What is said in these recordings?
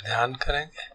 ध्यान करेंगे।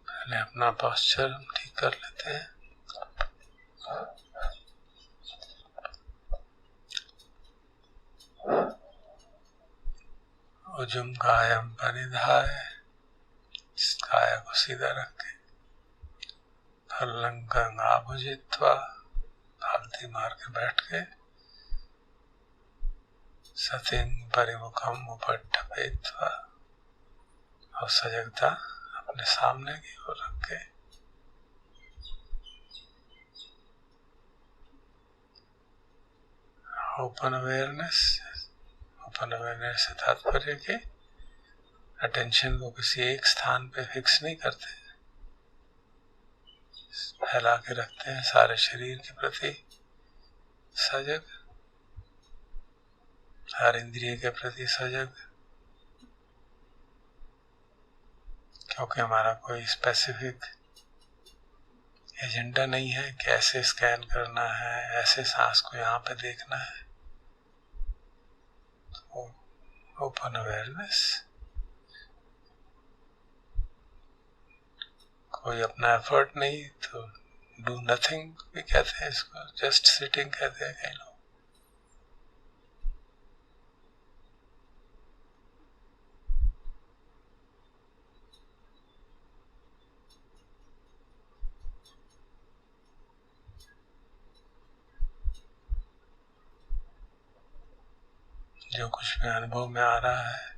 पहले अपना पोस्चर ठीक कर लेते हैं। उजुम कायम परिधाय, काया को सीधा रख के फलंकं आभुजित्वा, फालती मार के बैठ के सतिं परिमुखम उपट्ठपेत्वा, और सजगता अपने सामने की ओर रख के ओपन अवेयरनेस से तात्पर्य के अटेंशन को किसी एक स्थान पे फिक्स नहीं करते, फैला के रखते हैं सारे शरीर के प्रति सजग, हर इंद्रिय के प्रति सजग, क्योंकि हमारा कोई स्पेसिफिक एजेंडा नहीं है कि ऐसे स्कैन करना है, ऐसे सांस को यहाँ पे देखना है। तो ओपन अवेयरनेस, कोई अपना एफर्ट नहीं, तो डू नथिंग भी कहते हैं इसको, जस्ट सिटिंग कहते हैं कई लोग। जो कुछ भी अनुभव में आ रहा है,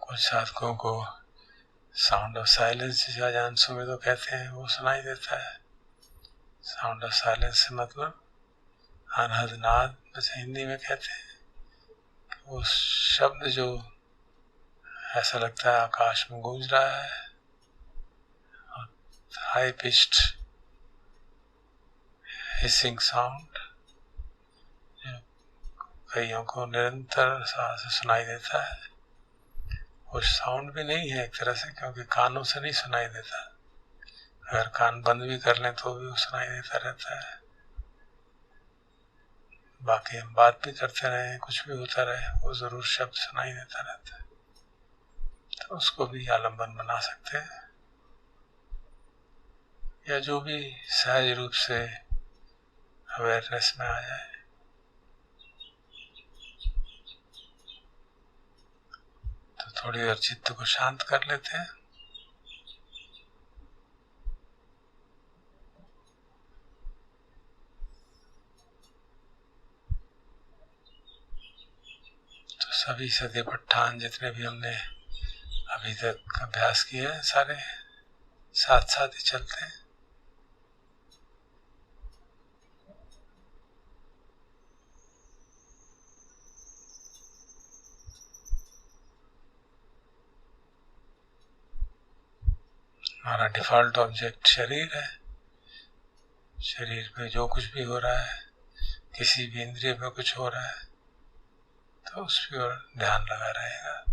कुछ साधकों को साउंड ऑफ साइलेंस जाजांसु में तो कहते हैं वो सुनाई देता है। साउंड ऑफ साइलेंस से मतलब अनहद नाद, जैसे हिंदी में कहते हैं, वो शब्द जो ऐसा लगता है आकाश में गूंज रहा है, हाई पिच्ड हिसिंग साउंड कईयों को निरंतर से सुनाई देता है। वो साउंड भी नहीं है एक तरह से, क्योंकि कानों से नहीं सुनाई देता, अगर कान बंद भी कर लें तो भी वो सुनाई देता रहता है। बाकी हम बात भी करते रहे, कुछ भी होता रहे, वो जरूर शब्द सुनाई देता रहता है। तो उसको भी आलम्बन बना सकते हैं, या जो भी सहज रूप से अवेयरनेस में आ जाए। तो थोड़ी देर चित्त को शांत कर लेते हैं। तो सभी सतिपट्ठान जितने भी हमने अभी तक अभ्यास किए हैं, सारे साथ साथ ही चलते हैं। हमारा डिफॉल्ट ऑब्जेक्ट शरीर है। शरीर पे जो कुछ भी हो रहा है, किसी भी इंद्रिय पे कुछ हो रहा है, तो उस पर ध्यान लगा रहेगा।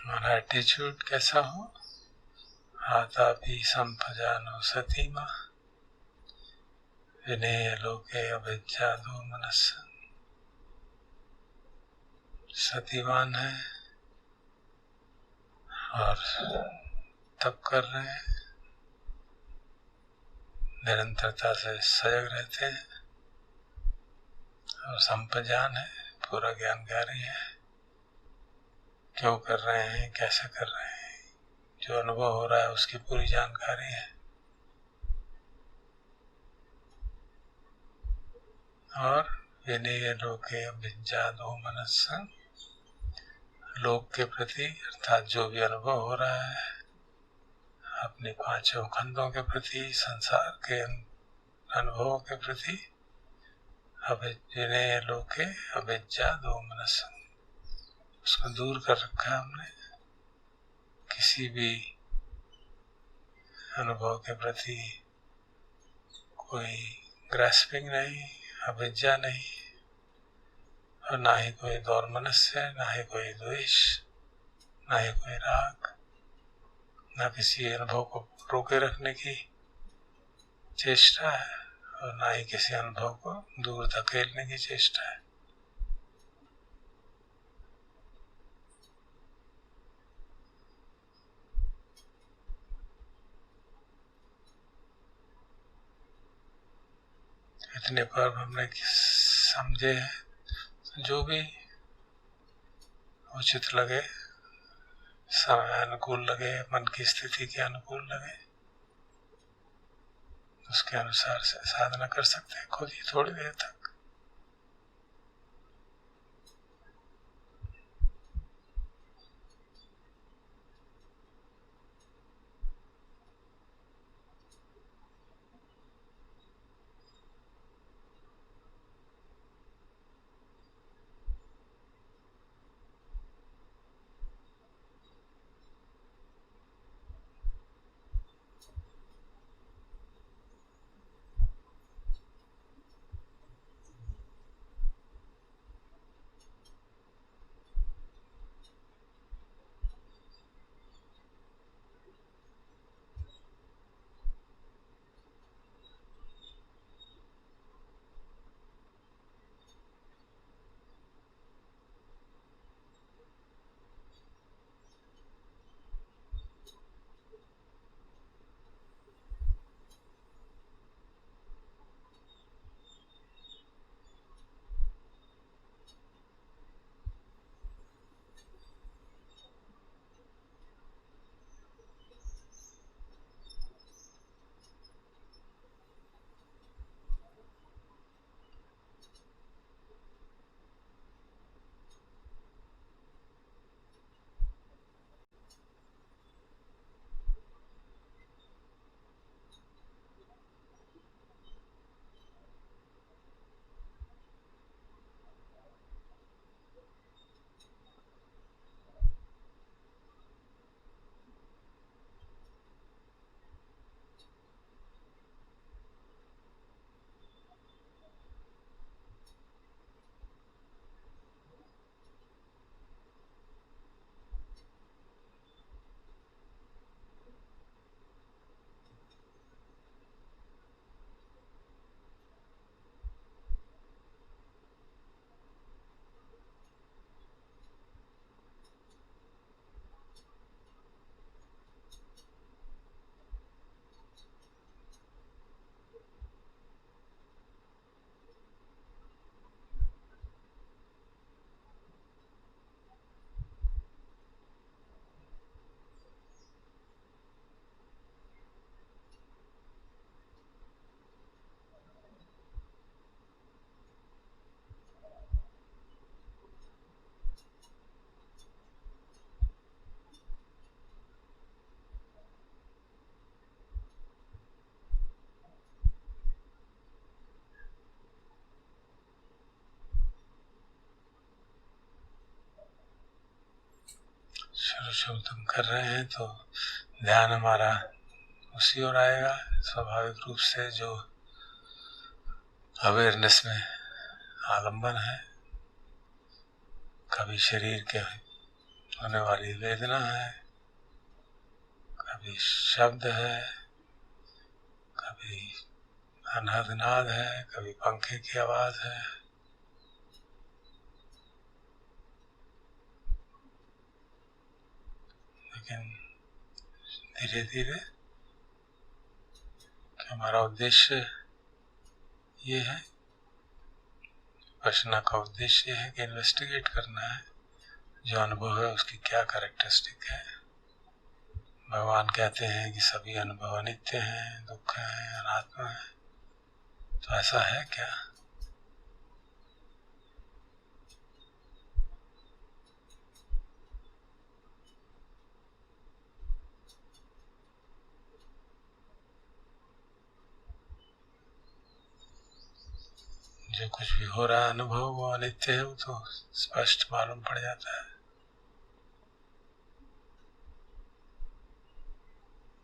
हमारा एटीट्यूड कैसा हो? आतापि संपजानो सतीमा विनेय लोके अविद्या दो मनस। सतीवान है और तप कर रहे हैं, निरंतरता से सजग रहते हैं, और संपजान है, पूरा ज्ञानकारी है। क्यों कर रहे हैं, कैसे कर रहे हैं, जो अनुभव हो रहा है उसकी पूरी जानकारी है। और विनेय लोके अविद्या दो मनस, लोक के प्रति अर्थात जो भी अनुभव हो रहा है, अपने पांचों खंडों के प्रति, संसार के अनुभवों के प्रति, विनेय लोके अविद्या दो मनस, उसको दूर कर रखा है हमने। किसी भी अनुभव के प्रति कोई ग्रास्पिंग नहीं, अविद्या नहीं, और ना ही कोई दौर्मनस्य, ना ही कोई द्वेष, ना ही कोई राग, ना किसी अनुभव को रोके रखने की चेष्टा है, और ना ही किसी अनुभव को दूर धकेलने की चेष्टा है। इतने पर्व हमने समझे हैं, तो जो भी उचित लगे, समय अनुकूल लगे, मन की स्थिति के अनुकूल लगे, उसके अनुसार से साधना कर सकते हैं खुद ही थोड़ी देर तक। जब तुम कर रहे हैं तो ध्यान हमारा उसी ओर आएगा स्वाभाविक रूप से, जो अवेयरनेस में आलंबन है। कभी शरीर के होने वाली वेदना है, कभी शब्द है, कभी अनहद नाद है, कभी पंखे की आवाज है। लेकिन धीरे धीरे हमारा उद्देश्य ये है, विपश्यना का उद्देश्य है कि इन्वेस्टिगेट करना है जो अनुभव है उसकी क्या कैरेक्टरिस्टिक है। भगवान कहते हैं कि सभी अनुभव अनित्य हैं, दुख है, अनात्मा है। तो ऐसा है क्या? जो कुछ भी हो रहा है अनुभव वो अनित्य है, वो तो स्पष्ट मालूम पड़ जाता है।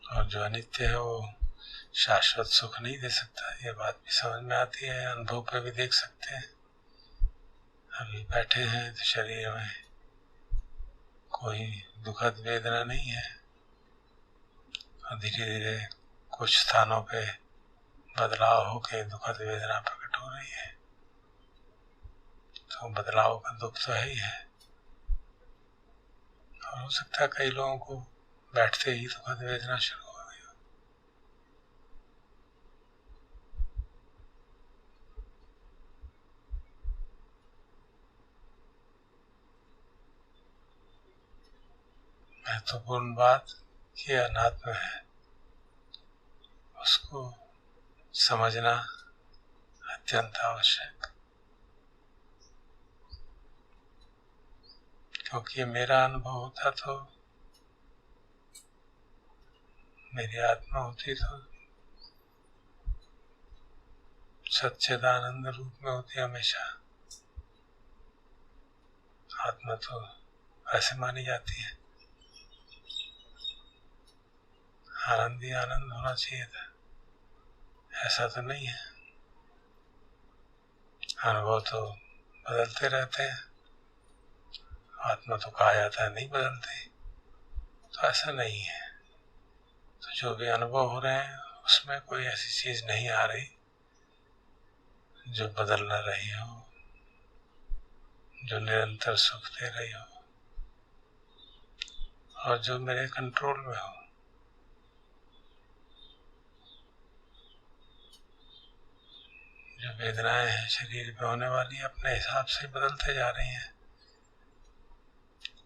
और जो अनित्य है वो शाश्वत सुख नहीं दे सकता। ये बात भी समझ में आती है, अनुभव पे भी देख सकते हैं। अभी बैठे हैं तो शरीर में कोई दुखद वेदना नहीं है, और धीरे धीरे कुछ स्थानों पे बदलाव होके दुखद वेदना प्रकट हो रही है। तो बदलाव का दुख तो है ही है। और हो सकता है कई लोगों को बैठते ही दुखद वेदना शुरू हो गई हो। महत्वपूर्ण बात ये अनात्म है, उसको समझना अत्यंत आवश्यक। क्योंकि मेरा अनुभव होता तो, मेरी आत्मा होती तो सच्चिदानंद रूप में होती हमेशा। आत्मा तो ऐसे मानी जाती है, आनंद ही आनंद होना चाहिए था, ऐसा तो नहीं है। अनुभव तो बदलते रहते हैं, आत्मा तो कहा जाता है नहीं बदलती। तो ऐसा नहीं है। तो जो भी अनुभव हो रहे हैं उसमें कोई ऐसी चीज नहीं आ रही जो बदल न रही हो, जो निरंतर सुख दे रही हो और जो मेरे कंट्रोल में हो। जो वेदनाएं हैं शरीर में होने वाली अपने हिसाब से बदलते जा रही हैं,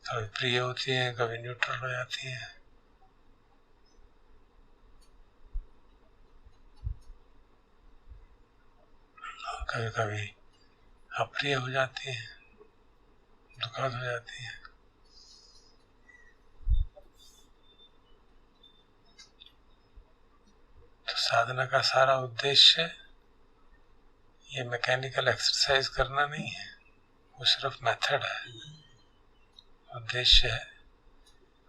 कभी प्रिय होती हैं, कभी न्यूट्रल हो जाती हैं। कभी कभी अप्रिय हो जाती हैं, दुखद हो जाती हैं। तो साधना का सारा उद्देश्य ये मैकेनिकल एक्सरसाइज करना नहीं है, वो सिर्फ मेथड है। उद्देश्य है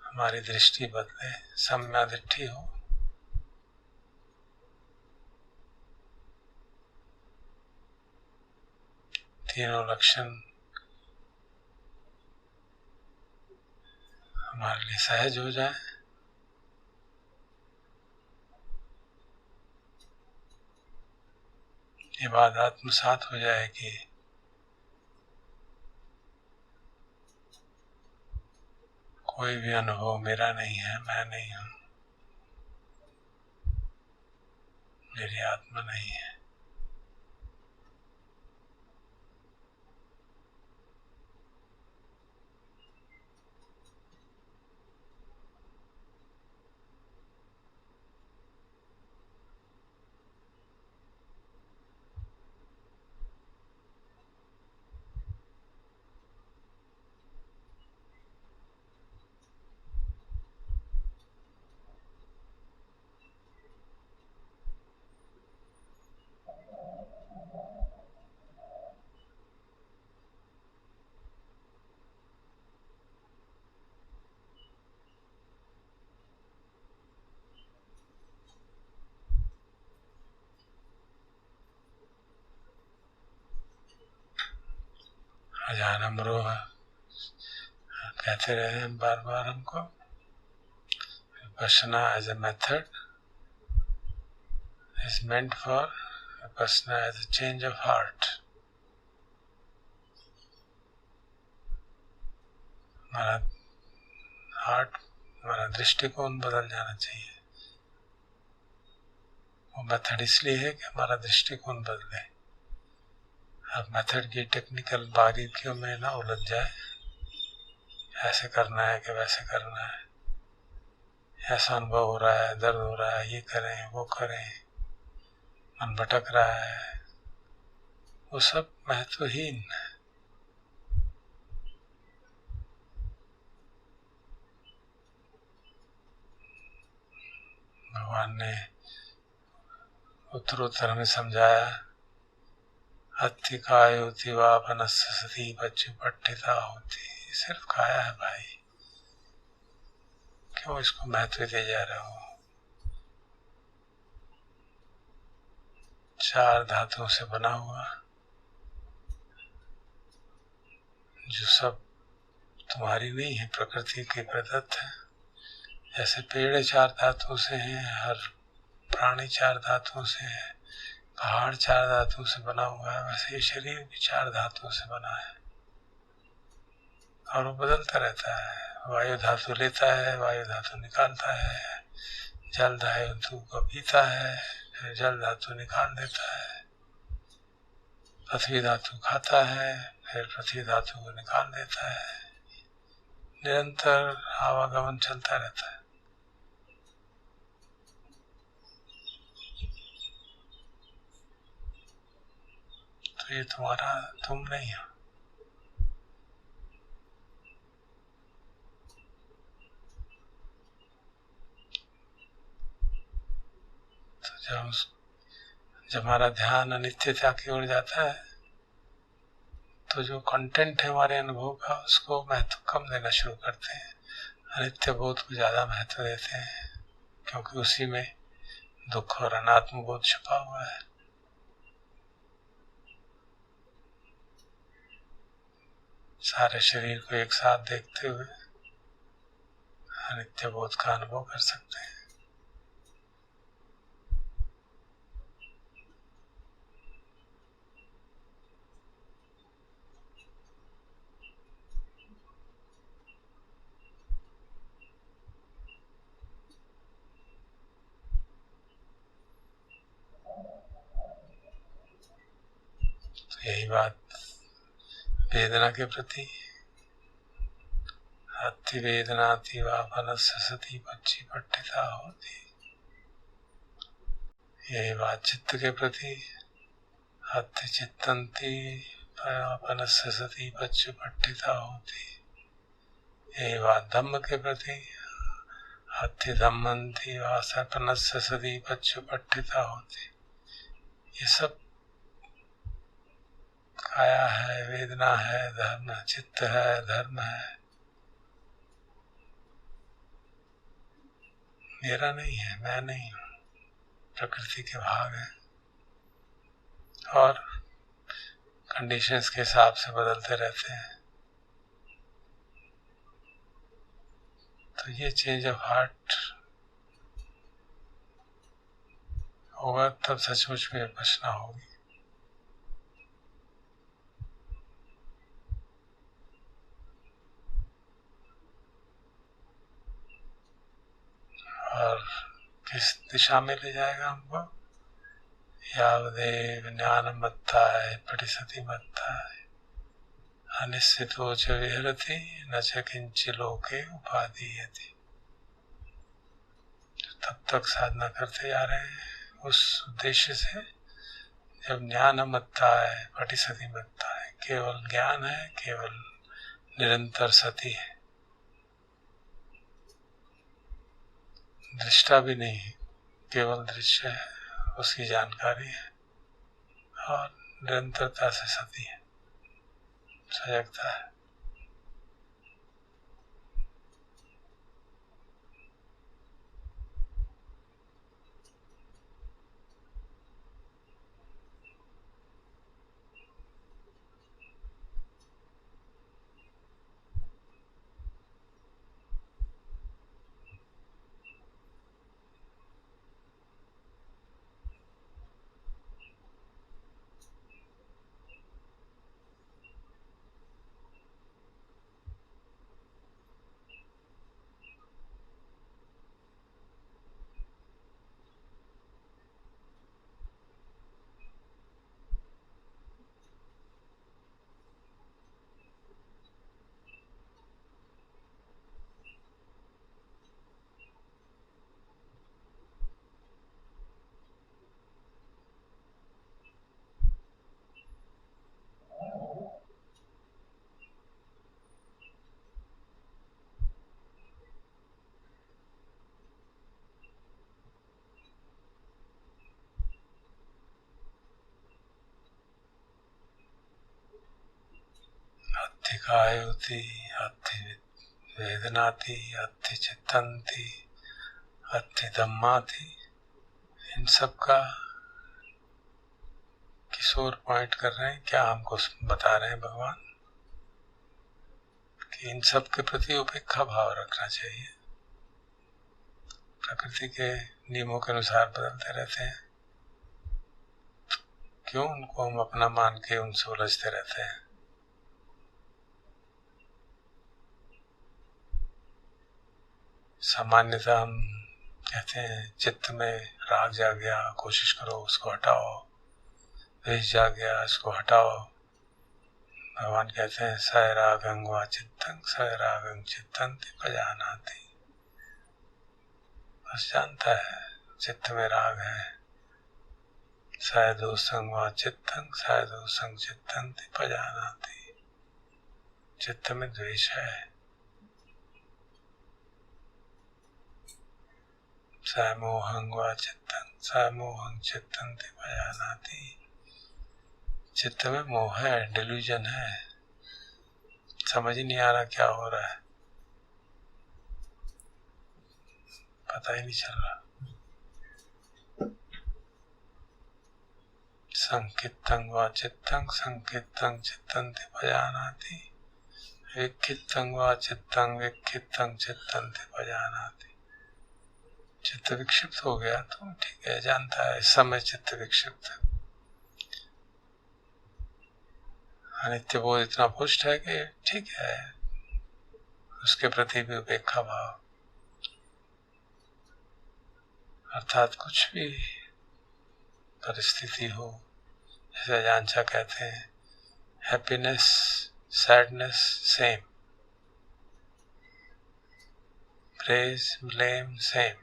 हमारी दृष्टि बदले, सम्यक दृष्टि हो। तीनों लक्षण हमारे लिए सहज हो जाए। ये बात आत्मसात हो जाए कि कोई भी अनुभव मेरा नहीं है, मैं नहीं हूं, मेरी आत्मा नहीं है। अजानम रोह कहते रहे हैं बार बार हमको। Vipassana as a method is meant for vipassana as a change of heart. हमारा हार्ट, हमारा दृष्टिकोण बदल जाना चाहिए। वो मेथड इसलिए है कि हमारा दृष्टिकोण बदले। अब मेथड की टेक्निकल बारीकियों में ना उलझ जाए, ऐसे करना है कि वैसे करना है, ऐसा अनुभव हो रहा है, दर्द हो रहा है, ये करें वो करें, मन भटक रहा है, वो सब महत्वहीन है। भगवान ने उत्तरोत्तर में समझाया, अति काय होती वा बनस्य सती बच्ची पट्टिता होती। सिर्फ काया है भाई, क्यों इसको महत्व दे जा रहे हो? 4 धातुओं से बना हुआ, जो सब तुम्हारी नहीं है, प्रकृति के प्रदत्त है। जैसे पेड़ 4 धातुओं से हैं, हर प्राणी 4 धातुओं से है, पहाड़ 4 धातुओं से बना हुआ है, वैसे ये शरीर भी 4 धातुओं से बना है और वो बदलता रहता है। वायु धातु लेता है, वायु धातु निकालता है, जल धातु को पीता है, फिर जल धातु निकाल देता है, पृथ्वी धातु खाता है, फिर पृथ्वी धातु को निकाल देता है। निरंतर आवागमन चलता रहता है। तो ये तुम्हारा तुम नहीं हो। तो जब हमारा ध्यान अनित्यता की ओर जाता है, तो जो कंटेंट है हमारे अनुभव का, उसको महत्व कम देना शुरू करते हैं, अनित्य बोध को ज्यादा महत्व देते हैं, क्योंकि उसी में दुख और अनात्म बोध छुपा हुआ है। सारे शरीर को एक साथ देखते हुए अनित्य बोध का अनुभव कर सकते हैं। तो यही बात वेदना के प्रति, अति वेदनाति वा मनस्य सती बच्ची पट्टिता होती। यही बात चित्त के प्रति, अति चित्तंती मनस्य सती बच्ची पट्टिता होती। यही बात धम्म के प्रति, अति धम्मंती वा सपनस्य सती बच्ची पट्टिता होती। ये सब काया है, वेदना है, धर्म, चित्त है, धर्म है, मेरा नहीं है, मैं नहीं हूँ, प्रकृति के भाग है और कंडीशंस के हिसाब से बदलते रहते हैं। तो ये चेंज ऑफ हार्ट होगा तब सचमुच में विपश्यना होगी। और किस दिशा में ले जाएगा हमको? यावदेव ज्ञानमत्ताय पटिसति मत्ताय अनिश्चितो च विहरति न च किंचि लोके उपादीयते। तब तक साधना करते जा रहे हैं उस उद्देश्य से, जब ज्ञानमत्ताय पटिसति मत्ताय, केवल ज्ञान है, केवल निरंतर सती है, दृष्टा भी नहीं है, केवल दृश्य है, उसकी जानकारी है और निरंतरता से सती है, सजगता है। कायोति अत्थि वेदनाति अत्थि चित्तन्ति अत्थि धम्माति, इन सब का किस ओर पॉइंट कर रहे हैं, क्या हमको बता रहे हैं भगवान कि इन सब के प्रति उपेक्षा भाव रखना चाहिए। प्रकृति के नियमों के अनुसार बदलते रहते हैं, क्यों उनको हम अपना मान के उनसे उलझते रहते हैं। सामान्यतः हम कहते हैं चित्त में राग जाग गया, कोशिश करो उसको हटाओ, द्वेष जाग गया इसको हटाओ। भगवान कहते हैं स रागं वा चित्तं स रागं चित्तन्ति पजानाति। बस जानता है चित्त में राग है, स दोषं वा चित्तं स दोषं चित्तन्ति पजानाति। चित्त में द्वेष है, स मोहं वा चित्तं स मोहं चित्तन्ति पजानाति। चित्त में मोह है, डिल्यूजन है, समझ ही नहीं आ रहा क्या हो रहा है, पता ही नहीं चल रहा। संकित्तं वा चित्तं संकित्तं चित्तन्ति पजानाति। विक्षिप्तं वा चित्तं विक्षिप्तं चित्तन्ति पजानाति। चित्त विक्षिप्त हो गया तो ठीक है, जानता है इस समय चित्त विक्षिप्त है। अनित्य बोध इतना पुष्ट है कि ठीक है, उसके प्रति भी उपेक्षा भाव, अर्थात कुछ भी परिस्थिति हो, जैसे अजांछा कहते हैं happiness sadness same, praise blame same.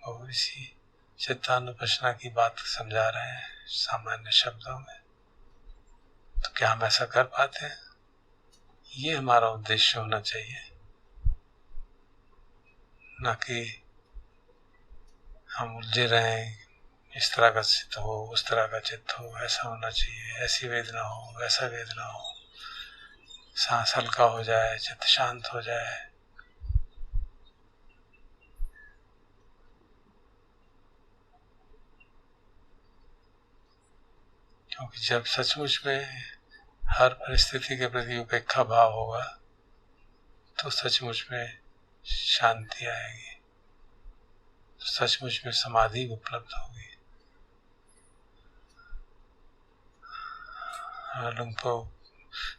वो इसी चित्तानुपश्ना की बात समझा रहे हैं सामान्य शब्दों में। तो क्या हम ऐसा कर पाते हैं? ये हमारा उद्देश्य होना चाहिए, ना कि हम उलझे रहें, इस तरह का चित्त हो उस तरह का चित्त हो, ऐसा होना चाहिए, ऐसी वेदना हो वैसा वेदना हो, सांस हल्का हो जाए चित्त शांत हो जाए। क्योंकि जब सचमुच में हर परिस्थिति के प्रति उपेक्षा भाव होगा तो सचमुच में शांति आएगी, तो सचमुच में समाधि उपलब्ध होगी।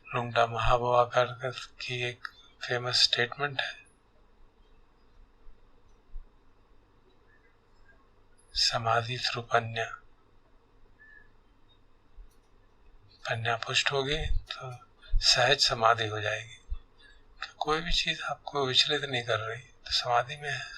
लुंगडा महाबोआकार की एक फेमस स्टेटमेंट है, समाधि थ्रू पन्या। पन्या पुष्ट होगी तो सहज समाधि हो जाएगी। कोई भी चीज आपको विचलित नहीं कर रही तो समाधि में है।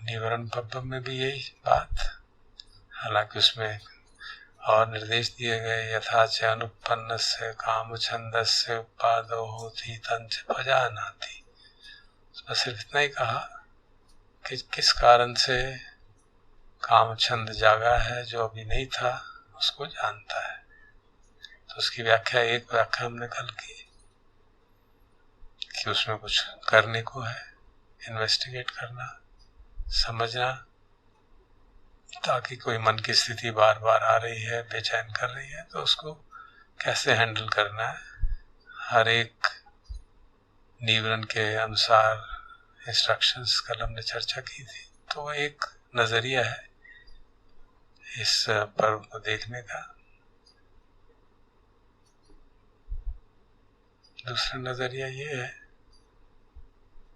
निवरण पब्बम में भी यही बात, हालांकि उसमें और निर्देश दिए गए, यथा च अनुपन्नस्य काम छंदस्य उपादो होति तंच भजानाति। बस सिर्फ इतना ही कहा कि किस कारण से काम छंद जागा है, जो अभी नहीं था उसको जानता है। तो उसकी व्याख्या, एक व्याख्या हमने कल की कि उसमें कुछ करने को है, इन्वेस्टिगेट करना, समझना, ताकि कोई मन की स्थिति बार बार आ रही है, बेचैन कर रही है, तो उसको कैसे हैंडल करना है। हर एक निवरण के अनुसार इंस्ट्रक्शंस कल हमने चर्चा की थी। तो वो एक नजरिया है इस पर्व को देखने का। दूसरा नजरिया ये है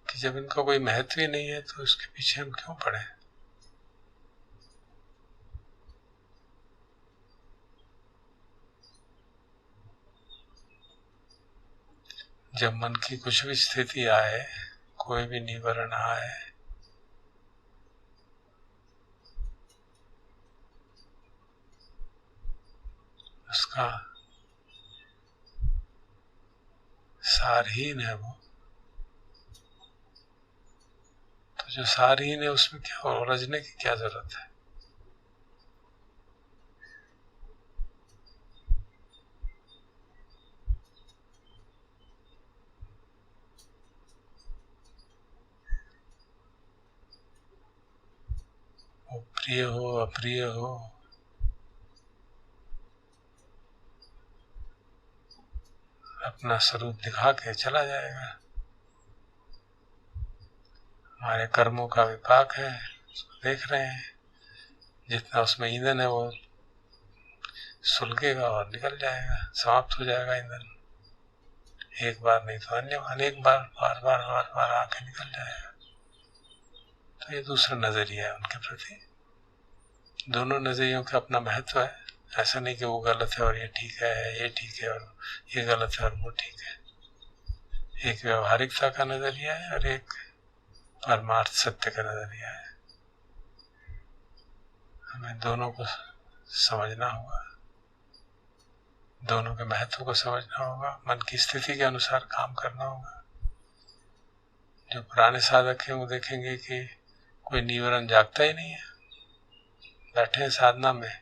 कि जब इनका कोई महत्व ही नहीं है तो इसके पीछे हम क्यों पड़े। जब मन की कुछ भी स्थिति आए, कोई भी निवरण आए, उसका सारहीन है वो, तो जो सारहीन है उसमें क्या उलझने की क्या जरूरत है। वो प्रिय हो अप्रिय हो, अपना स्वरूप दिखा के चला जाएगा। हमारे कर्मों का विपाक है, उसको देख रहे हैं। जितना उसमें ईंधन है वो सुलगेगा और निकल जाएगा, समाप्त हो जाएगा ईंधन। एक बार नहीं तो अन्य अनेक बार, बार बार बार बार आके निकल जाएगा। तो ये दूसरा नजरिया है उनके प्रति। दोनों नजरियों का अपना महत्व है। ऐसा नहीं कि वो गलत है और ये ठीक है, ये ठीक है और ये गलत है और वो ठीक है। एक व्यवहारिकता का नजरिया है और एक परमार्थ सत्य का नजरिया है। हमें दोनों को समझना होगा, दोनों के महत्व को समझना होगा, मन की स्थिति के अनुसार काम करना होगा। जो पुराने साधक हैं वो देखेंगे कि कोई निवरण जागता ही नहीं है, बैठे हैं साधना में,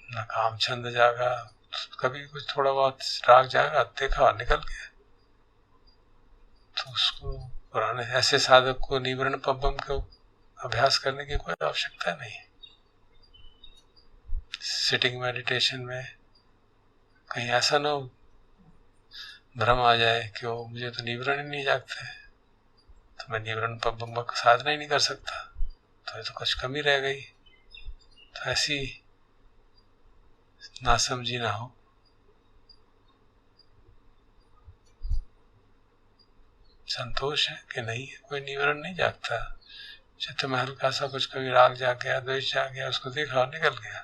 न काम छंद जागा, कभी कुछ थोड़ा बहुत राग जागा, देखा और निकल गया। तो उसको पुराने ऐसे साधक को निवरण पब्बम को अभ्यास करने की कोई आवश्यकता नहीं। सिटिंग मेडिटेशन में कहीं ऐसा ना भ्रम आ जाए कि वो मुझे तो निवरण ही नहीं जागते, तो मैं निवरण पब्बम का साधना ही नहीं कर सकता, तो ये तो कुछ कमी रह गई। तो ऐसी नासमझी ना हो। संतोष है कि नहीं, कोई निवरण नहीं जागता। चित्त में हल्का सा कुछ कभी राग जाग गया, द्वेष जाग गया, उसको देखा और निकल गया।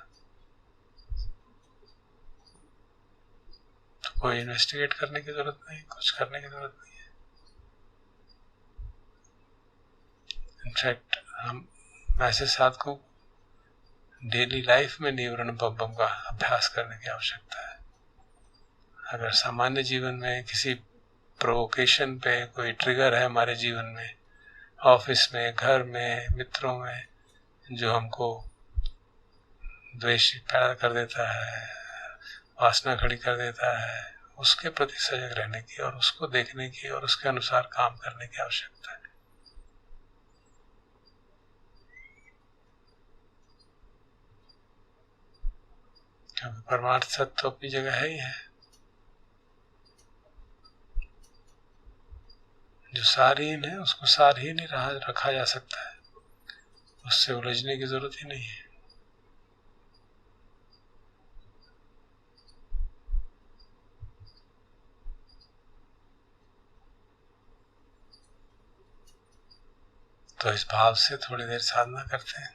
तो कोई इन्वेस्टिगेट करने की जरूरत नहीं, कुछ करने की जरूरत नहीं है। इनफैक्ट हम ऐसे साधकों डेली लाइफ में निवरण पब्बम का अभ्यास करने की आवश्यकता है। अगर सामान्य जीवन में किसी प्रोवोकेशन पे कोई ट्रिगर है हमारे जीवन में, ऑफिस में, घर में, मित्रों में, जो हमको द्वेष पैदा कर देता है, वासना खड़ी कर देता है, उसके प्रति सजग रहने की और उसको देखने की और उसके अनुसार काम करने की आवश्यकता है। क्योंकि परमार्थ सत्य तो अपनी जगह है ही है। जो सारहीन है उसको सारहीन ही रखा जा सकता है, उससे उलझने की जरूरत ही नहीं है। तो इस भाव से थोड़ी देर साधना करते हैं।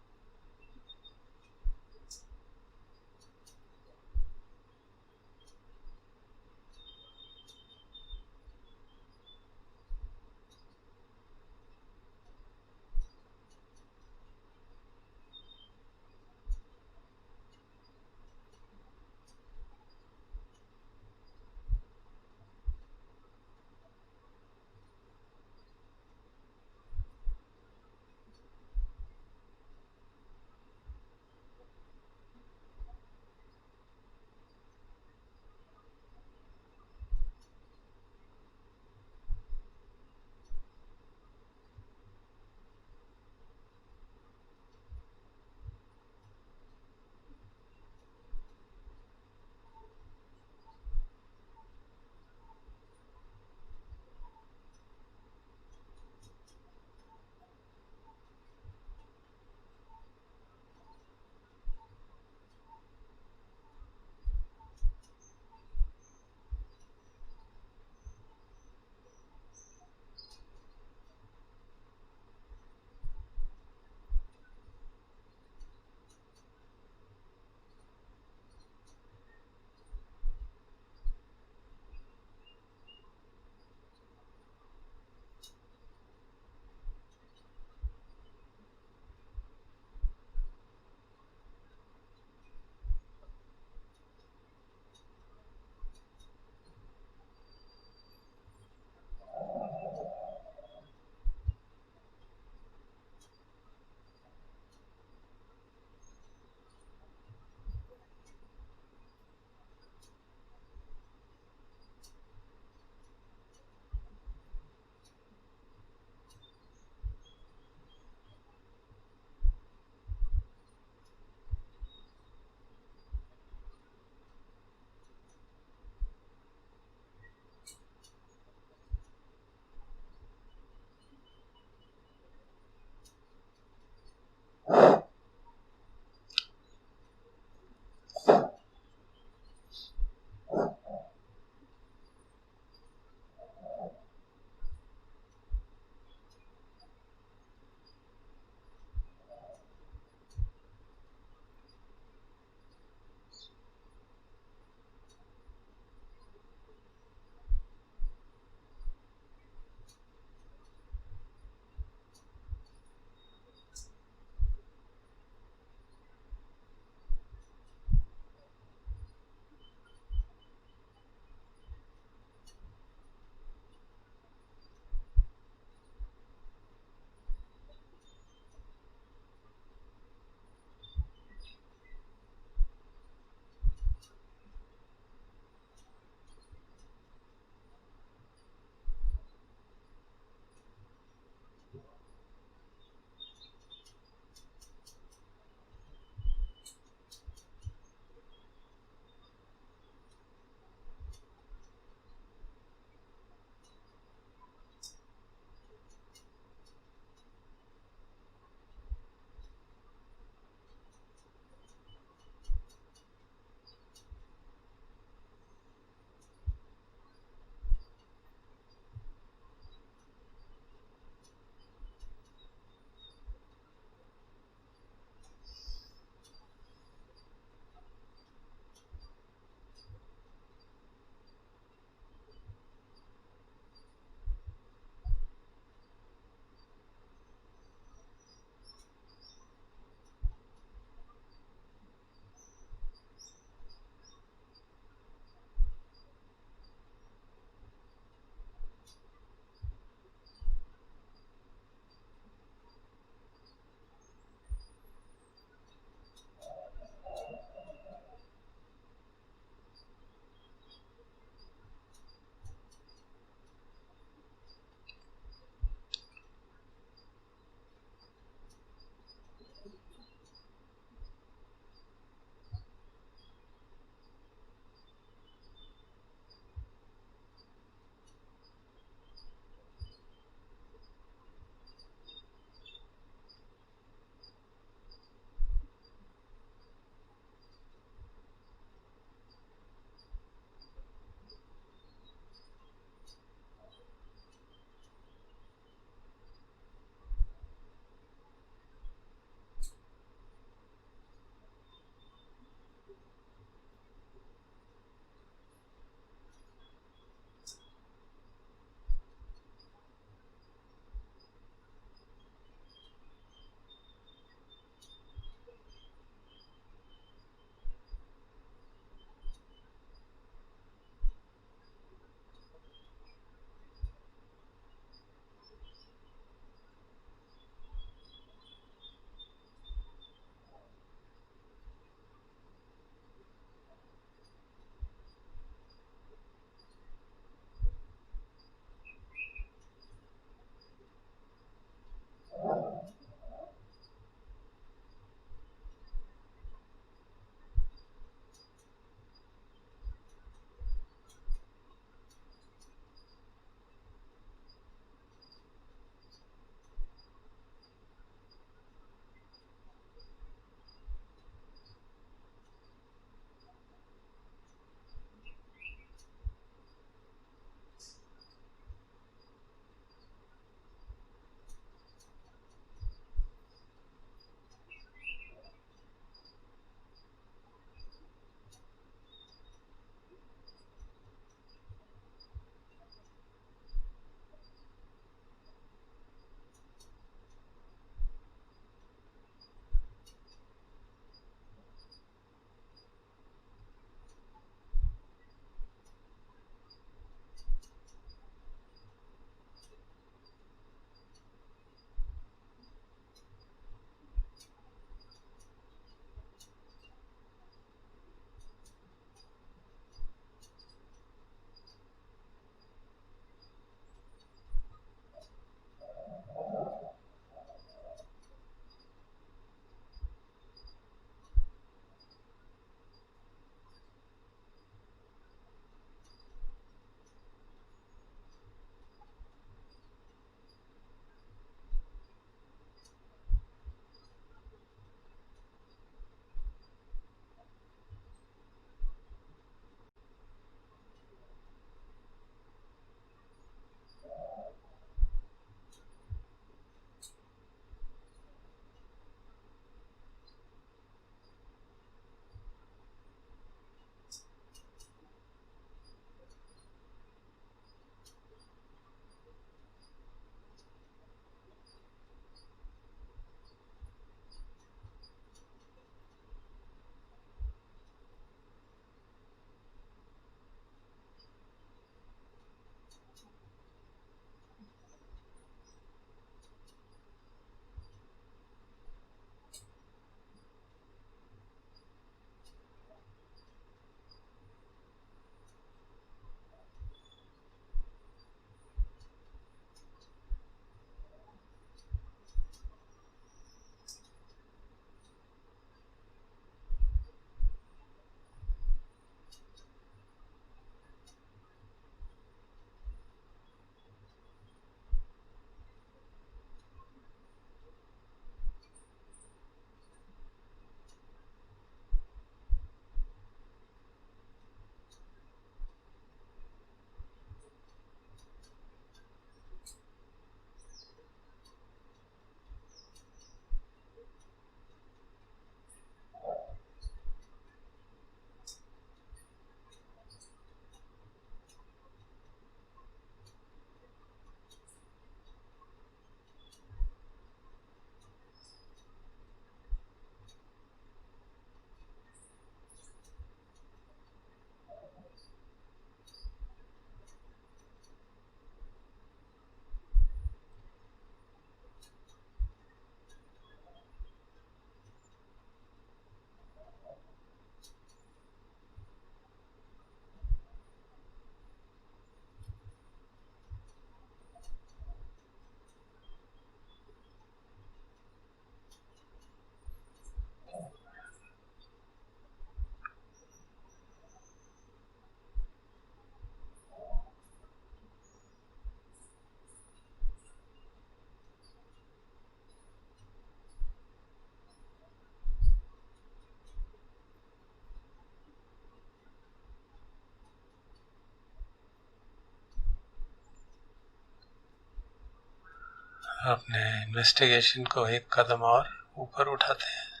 अपने इन्वेस्टिगेशन को एक कदम और ऊपर उठाते हैं,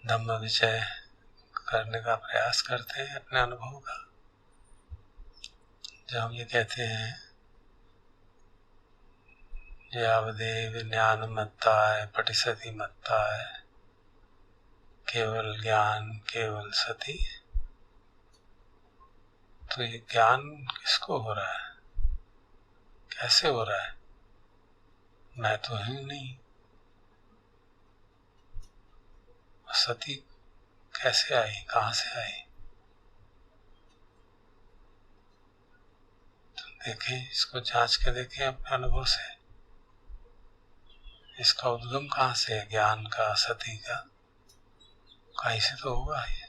धम्म विजय करने का प्रयास करते हैं अपने अनुभव का। जब हम ये कहते हैं यावदेव ज्ञान मत्ता है पटिसति मत्ता है, केवल ज्ञान केवल सती, तो ये ज्ञान किसको हो रहा है, कैसे हो रहा है? मैं तो हूं नहीं। सती कैसे आई, कहां से आई? तो देखें, इसको जांच के देखें अपने अनुभव से, इसका उद्गम कहां से है? ज्ञान का, सती का, कहीं से तो होगा ये।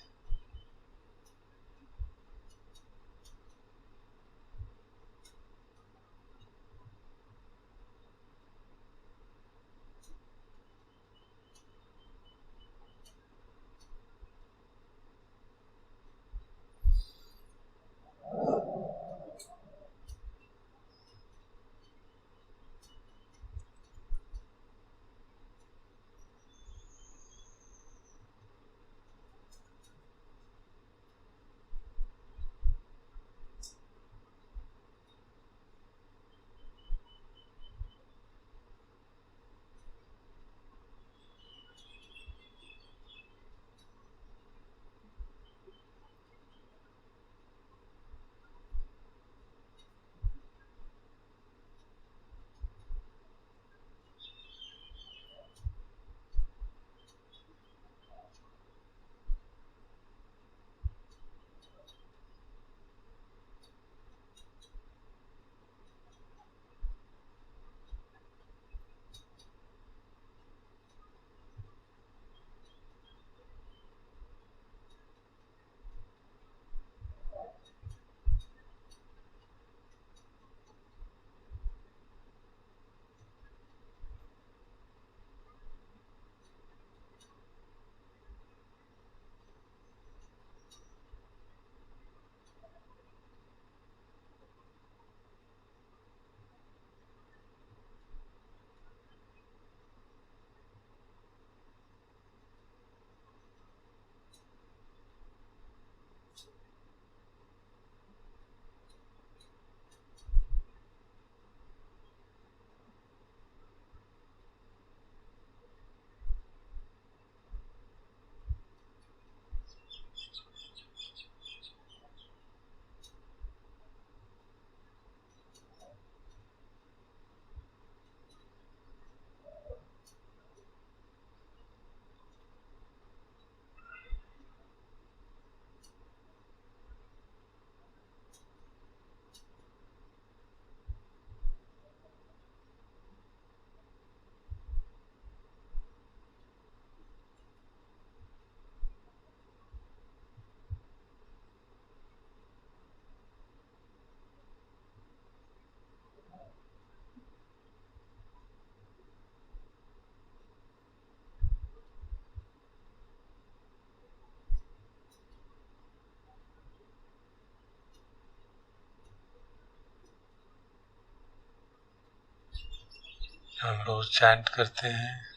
हम रोज चैंट करते हैं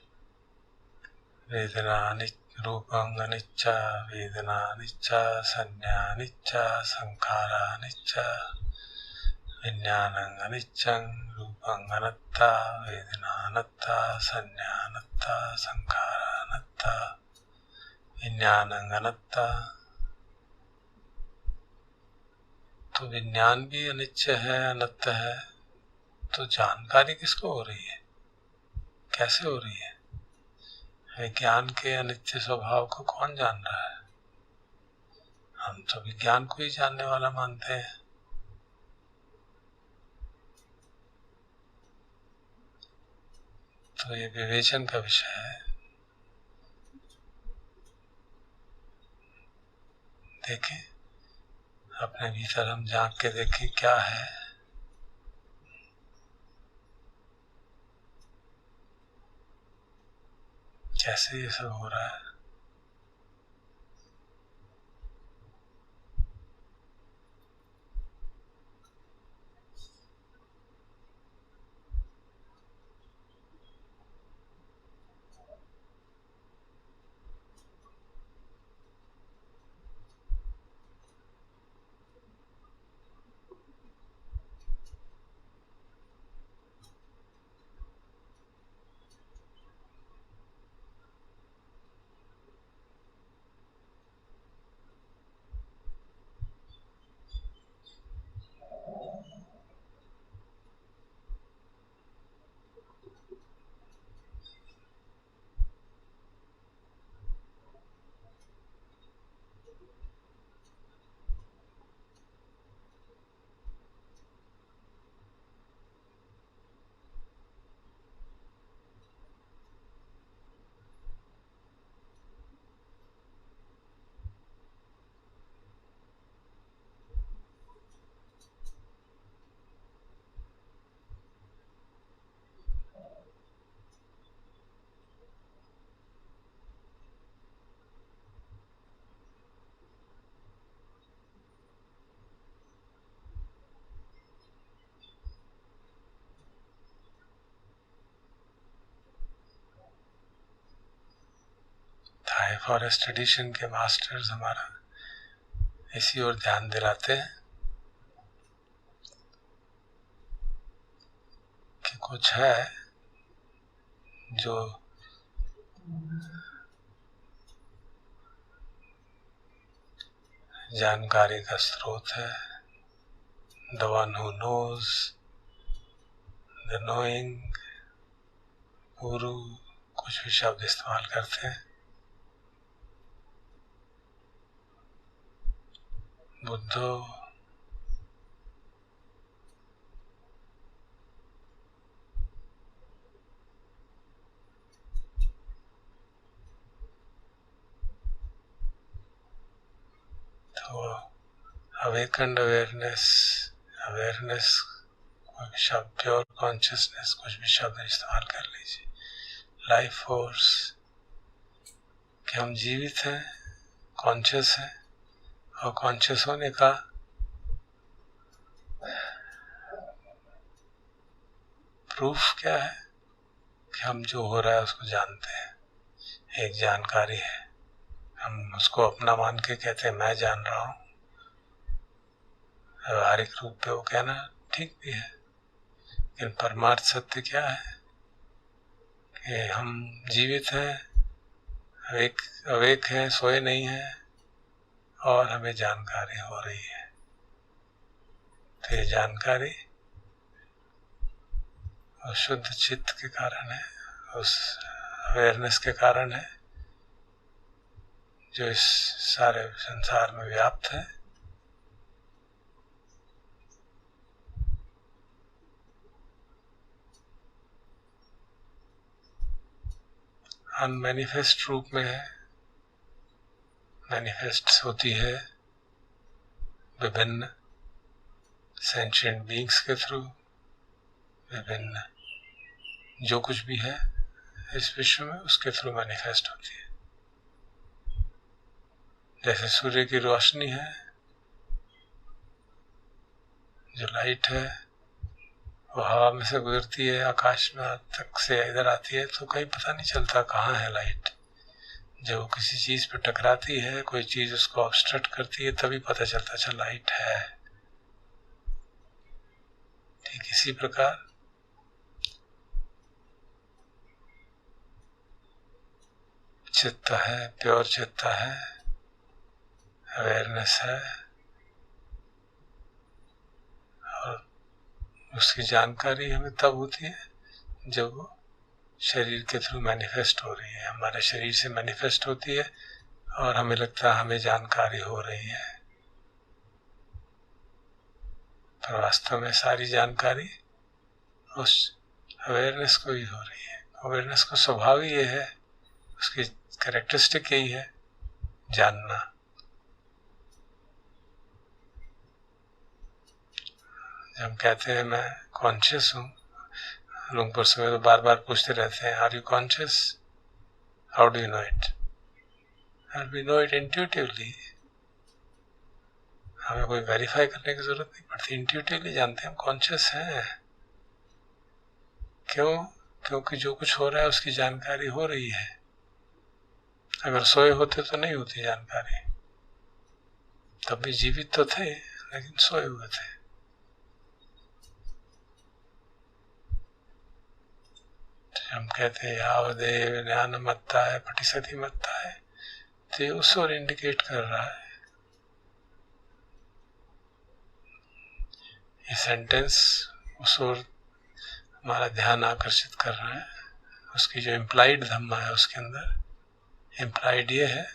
वेदना रूपं अनिच्चा, वेदना अनिच्चा, संज्ञा अनिच्चा, संखारा अनिच्चा, विज्ञानं अनिच्चं, रूपं अनत्ता, वेदना अनत्ता, संज्ञा अनत्ता, संखारा अनत्ता, विज्ञानं अनत्ता। तो विज्ञान भी अनिच्च है, अनत्त है, तो जानकारी किसको हो रही है, कैसे हो रही है? विज्ञान के अनित्य स्वभाव को कौन जान रहा है? हम तो विज्ञान को ही जानने वाला मानते हैं। तो ये विवेचन का विषय है। देखें, अपने भीतर हम झांक के देखें क्या है। कैसे ये सब हो रहा है? हाई फॉरेस्ट ट्रेडिशन के मास्टर्स हमारा इसी ओर ध्यान दिलाते हैं कि कुछ है जो जानकारी का स्रोत है। The one who knows, the knowing, गुरु, कुछ भी शब्द इस्तेमाल करते हैं। बुद्धो, तो awakened awareness, awareness, कोई भी शब्द, प्योर कॉन्शियसनेस, कुछ भी शब्द इस्तेमाल कर लीजिए। लाइफ फोर्स, कि हम जीवित हैं, कॉन्शियस हैं, और कॉन्शियस होने का प्रूफ क्या है कि हम जो हो रहा है उसको जानते हैं। एक जानकारी है, हम उसको अपना मान के कहते हैं मैं जान रहा हूँ। व्यवहारिक रूप पे वो कहना ठीक भी है, लेकिन परमार्थ सत्य क्या है कि हम जीवित हैं, अवेक हैं, सोए नहीं हैं, और हमें जानकारी हो रही है। तो ये जानकारी उस शुद्ध चित्त के कारण है, उस अवेयरनेस के कारण है जो इस सारे संसार में व्याप्त है। अनमैनिफेस्ट रूप में है, मैनिफेस्ट होती है विभिन्न सेंशिएंट बीइंग्स के थ्रू, विभिन्न जो कुछ भी है इस विश्व में उसके थ्रू मैनिफेस्ट होती है। जैसे सूर्य की रोशनी है, जो लाइट है वो हवा में से गुजरती है, आकाश में तक से इधर आती है, तो कहीं पता नहीं चलता कहाँ है लाइट। जब वो किसी चीज पे टकराती है, कोई चीज उसको ऑब्स्ट्रक्ट करती है, तभी पता चलता अच्छा लाइट है। ठीक इसी प्रकार चित्त है, प्योर चित्त है, अवेयरनेस है, और उसकी जानकारी हमें तब होती है जब वो शरीर के थ्रू मैनिफेस्ट हो रही है, हमारे शरीर से मैनिफेस्ट होती है और हमें लगता है हमें जानकारी हो रही है, पर वास्तव में सारी जानकारी उस अवेयरनेस को ही हो रही है। अवेयरनेस का स्वभाव ही ये है, उसकी कैरेक्टरिस्टिक यही है, जानना। जब हम कहते हैं मैं कॉन्शियस हूँ, लोग परसों में तो बार बार पूछते रहते हैं are you conscious, how do you know it? And we know it intuitively. हमें कोई वेरीफाई करने की जरूरत नहीं पड़ती, इंट्यूटिवली जानते हैं हम कॉन्शियस हैं। क्यों? क्योंकि जो कुछ हो रहा है उसकी जानकारी हो रही है। अगर सोए होते तो नहीं होती जानकारी, तब भी जीवित तो थे लेकिन सोए हुए थे। हम कहते हैं यावदेव ज्ञान मत्ता है पटिसति मत्ता है, तो ये उस ओर इंडिकेट कर रहा है। ये सेंटेंस उस ओर हमारा ध्यान आकर्षित कर रहा है। उसकी जो इम्प्लाइड धम्मा है उसके अंदर इम्प्लाइड ये है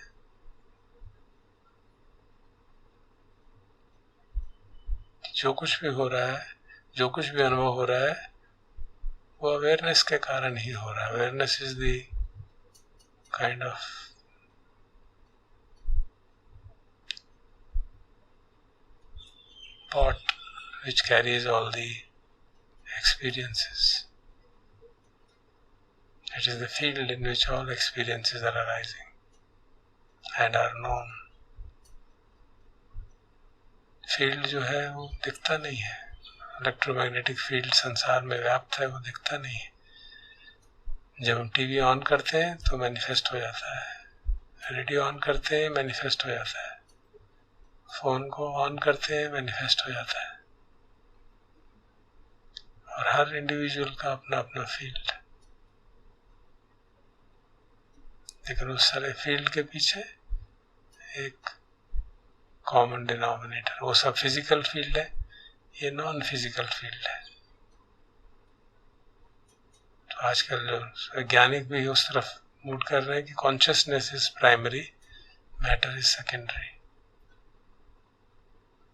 कि जो कुछ भी हो रहा है, जो कुछ भी अनुभव हो रहा है, वो अवेयरनेस के कारण ही हो रहा है। Awareness is the kind of pot which carries all the experiences. It is the field in which all experiences are arising and are known. Field जो है वो दिखता नहीं है, इलेक्ट्रोमैग्नेटिक फील्ड संसार में व्याप्त है, वो दिखता नहीं है। जब हम टीवी ऑन करते हैं तो मैनिफेस्ट हो जाता है, रेडियो ऑन करते हैं मैनिफेस्ट हो जाता है, फोन को ऑन करते हैं मैनिफेस्ट हो जाता है। और हर इंडिविजुअल का अपना अपना फील्ड, लेकिन उस सारे फील्ड के पीछे एक कॉमन डिनोमिनेटर, वो सब फिजिकल फील्ड है, ये नॉन फिजिकल फील्ड है। तो आजकल जो वैज्ञानिक भी उस तरफ मूव कर रहे हैं कि consciousness is primary, matter is secondary.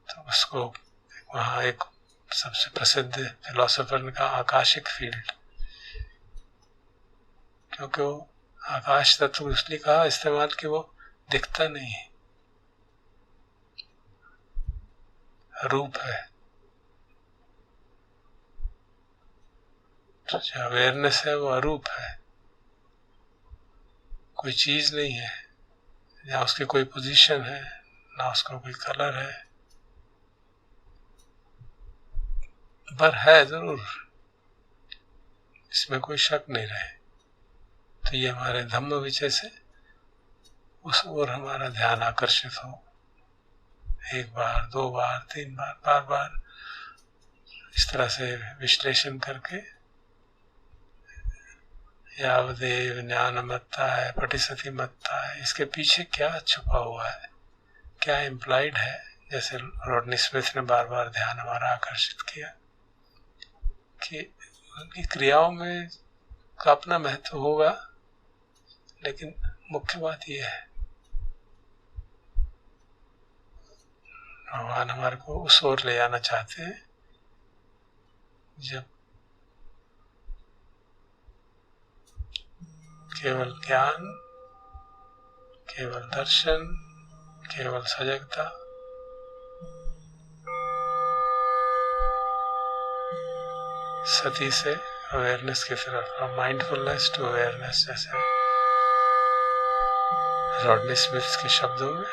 तो उसको वहाँ एक सबसे प्रसिद्ध फिलोसोफर ने कहा आकाशिक फील्ड, क्योंकि वो आकाश तत्व इसलिए कहा इस्तेमाल कि वो दिखता नहीं है, रूप है। तो जो अवेयरनेस है वो अरूप है, कोई चीज नहीं है, ना उसकी कोई पोजीशन है, ना उसका कोई कलर है, पर है जरूर, इसमें कोई शक नहीं रहे। तो ये हमारे धम्म विषय से उस ओर हमारा ध्यान आकर्षित हो, एक बार, दो बार, तीन बार, बार बार इस तरह से विश्लेषण करके यावदेव ज्ञानमत्ता है, पटिसति मत्ता है, इसके पीछे क्या छुपा हुआ है, क्या इम्प्लाइड है। जैसे रॉडनी स्मिथ ने बार बार ध्यान हमारा आकर्षित किया कि उनकी क्रियाओं में का अपना महत्व होगा, लेकिन मुख्य बात यह है भगवान हमारे को उस ओर ले जाना चाहते हैं जब केवल ज्ञान, केवल दर्शन, केवल सजगता, सती से अवेयरनेस की तरफ, माइंडफुलनेस टू अवेयरनेस, जैसे रॉडनी स्मिथ के शब्दों में